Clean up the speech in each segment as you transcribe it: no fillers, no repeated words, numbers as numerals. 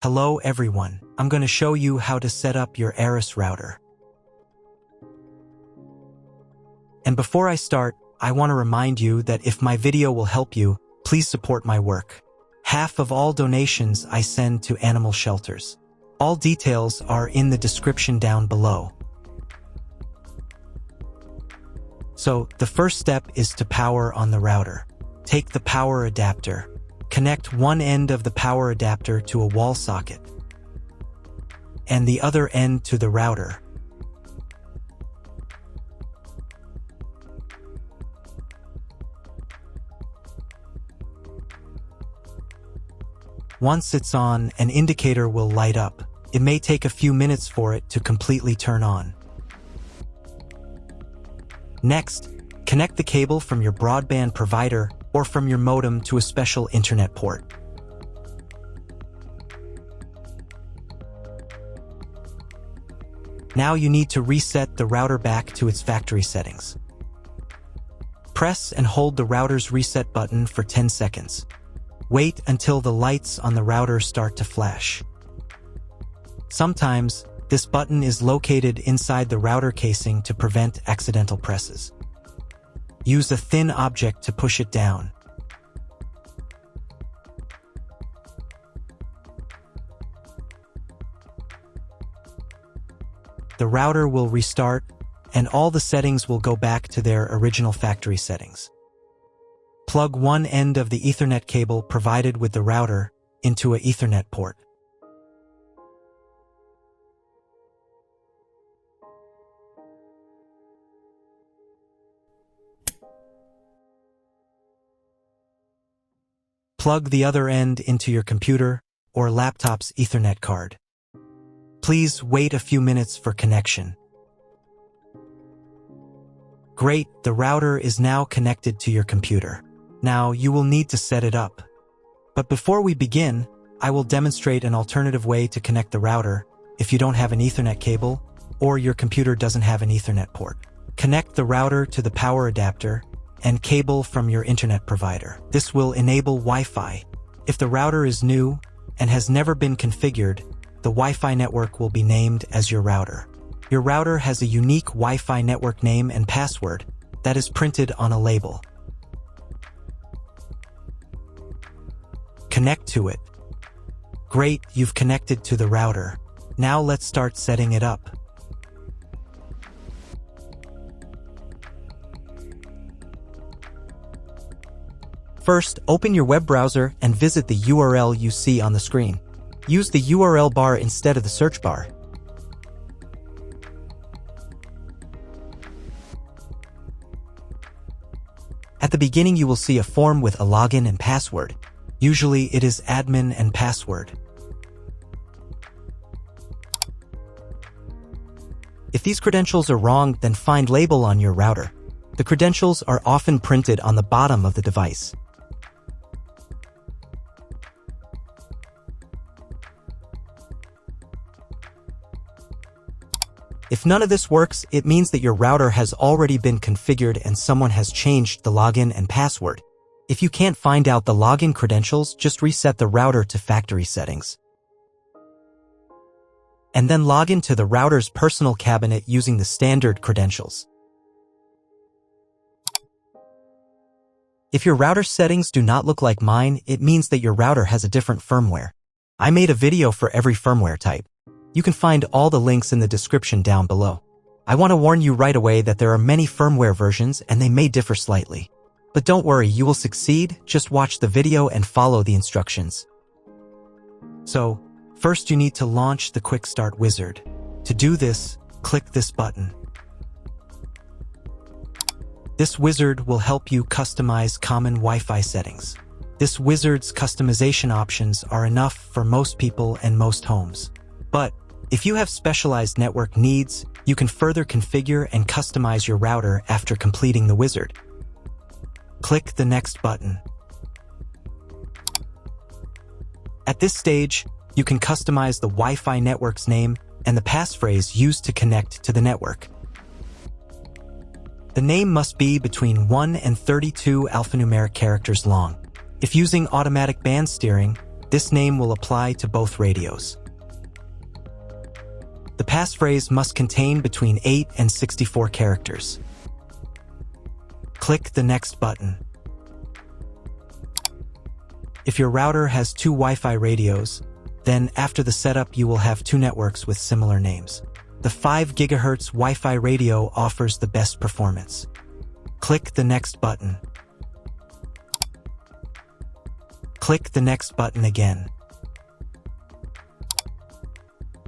Hello everyone, I'm going to show you how to set up your Arris router. And before I start, I want to remind you that if my video will help you, please support my work. Half of all donations I send to animal shelters. All details are in the description down below. So, the first step is to power on the router. Take the power adapter. Connect one end of the power adapter to a wall socket and the other end to the router. Once it's on, an indicator will light up. It may take a few minutes for it to completely turn on. Next, connect the cable from your broadband provider or from your modem to a special internet port. Now you need to reset the router back to its factory settings. Press and hold the router's reset button for 10 seconds. Wait until the lights on the router start to flash. Sometimes, this button is located inside the router casing to prevent accidental presses. Use a thin object to push it down. The router will restart, and all the settings will go back to their original factory settings. Plug one end of the Ethernet cable provided with the router into an Ethernet port. Plug the other end into your computer or laptop's Ethernet card. Please wait a few minutes for connection. Great, the router is now connected to your computer. Now you will need to set it up. But before we begin, I will demonstrate an alternative way to connect the router if you don't have an Ethernet cable or your computer doesn't have an Ethernet port. Connect the router to the power adapter and cable from your internet provider. This will enable Wi-Fi. If the router is new and has never been configured, the Wi-Fi network will be named as your router. Your router has a unique Wi-Fi network name and password that is printed on a label. Connect to it. Great, you've connected to the router. Now let's start setting it up. First, open your web browser and visit the URL you see on the screen. Use the URL bar instead of the search bar. At the beginning, you will see a form with a login and password. Usually, it is admin and password. If these credentials are wrong, then find label on your router. The credentials are often printed on the bottom of the device. If none of this works, it means that your router has already been configured and someone has changed the login and password. If you can't find out the login credentials, just reset the router to factory settings. And then log into the router's personal cabinet using the standard credentials. If your router settings do not look like mine, it means that your router has a different firmware. I made a video for every firmware type. You can find all the links in the description down below. I want to warn you right away that there are many firmware versions and they may differ slightly. But don't worry, you will succeed. Just watch the video and follow the instructions. So, first you need to launch the Quick Start Wizard. To do this, click this button. This wizard will help you customize common Wi-Fi settings. This wizard's customization options are enough for most people and most homes. But if you have specialized network needs, you can further configure and customize your router after completing the wizard. Click the next button. At this stage, you can customize the Wi-Fi network's name and the passphrase used to connect to the network. The name must be between 1 and 32 alphanumeric characters long. If using automatic band steering, This name will apply to both radios. The passphrase must contain between 8 and 64 characters. Click the Next button. If your router has 2 Wi-Fi radios, then after the setup you will have 2 networks with similar names. The 5 GHz Wi-Fi radio offers the best performance. Click the Next button. Click the Next button again.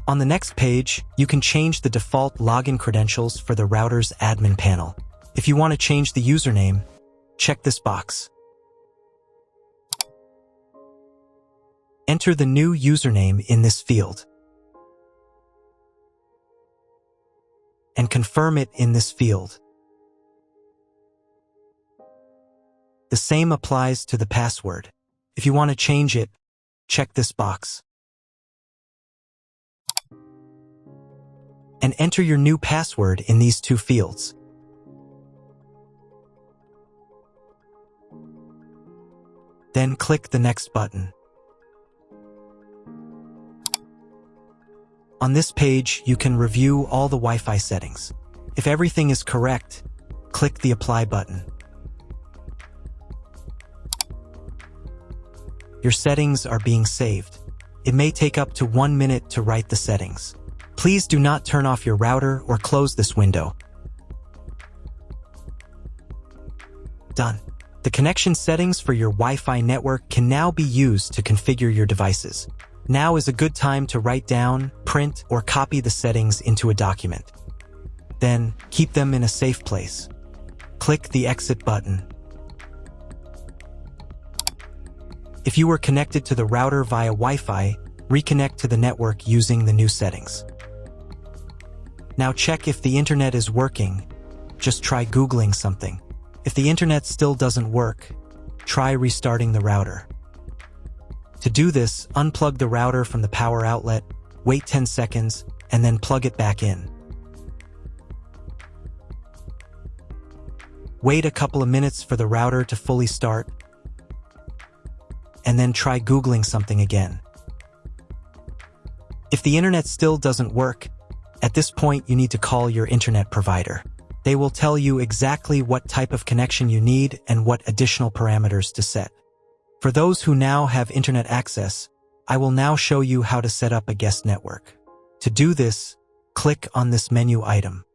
On the next page, you can change the default login credentials for the router's admin panel. If you want to change the username, check this box. Enter the new username in this field and confirm it in this field. The same applies to the password. If you want to change it, check this box and enter your new password in these 2 fields. Then click the Next button. On this page, you can review all the Wi-Fi settings. If everything is correct, click the Apply button. Your settings are being saved. It may take up to 1 minute to write the settings. Please do not turn off your router or close this window. Done. The connection settings for your Wi-Fi network can now be used to configure your devices. Now is a good time to write down, print, or copy the settings into a document. Then, keep them in a safe place. Click the Exit button. If you were connected to the router via Wi-Fi, reconnect to the network using the new settings. Now check if the internet is working. Just try Googling something. If the internet still doesn't work, try restarting the router. To do this, unplug the router from the power outlet, wait 10 seconds, and then plug it back in. Wait a couple of minutes for the router to fully start, and then try Googling something again. If the internet still doesn't work, at this point you need to call your internet provider. They will tell you exactly what type of connection you need and what additional parameters to set. For those who now have internet access, I will now show you how to set up a guest network. To do this, click on this menu item.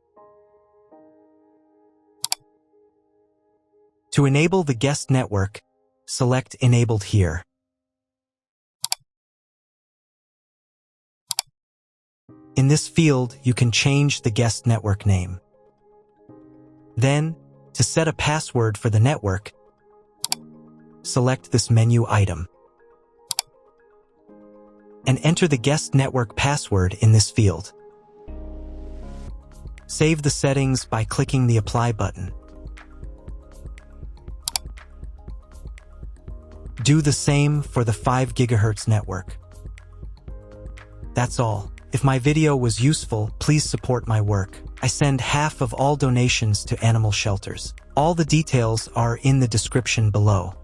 To enable the guest network, select Enabled here. In this field, you can change the guest network name. Then, to set a password for the network, select this menu item and enter the guest network password in this field. Save the settings by clicking the Apply button. Do the same for the 5 GHz network. That's all. If my video was useful, please support my work. I send half of all donations to animal shelters. All the details are in the description below.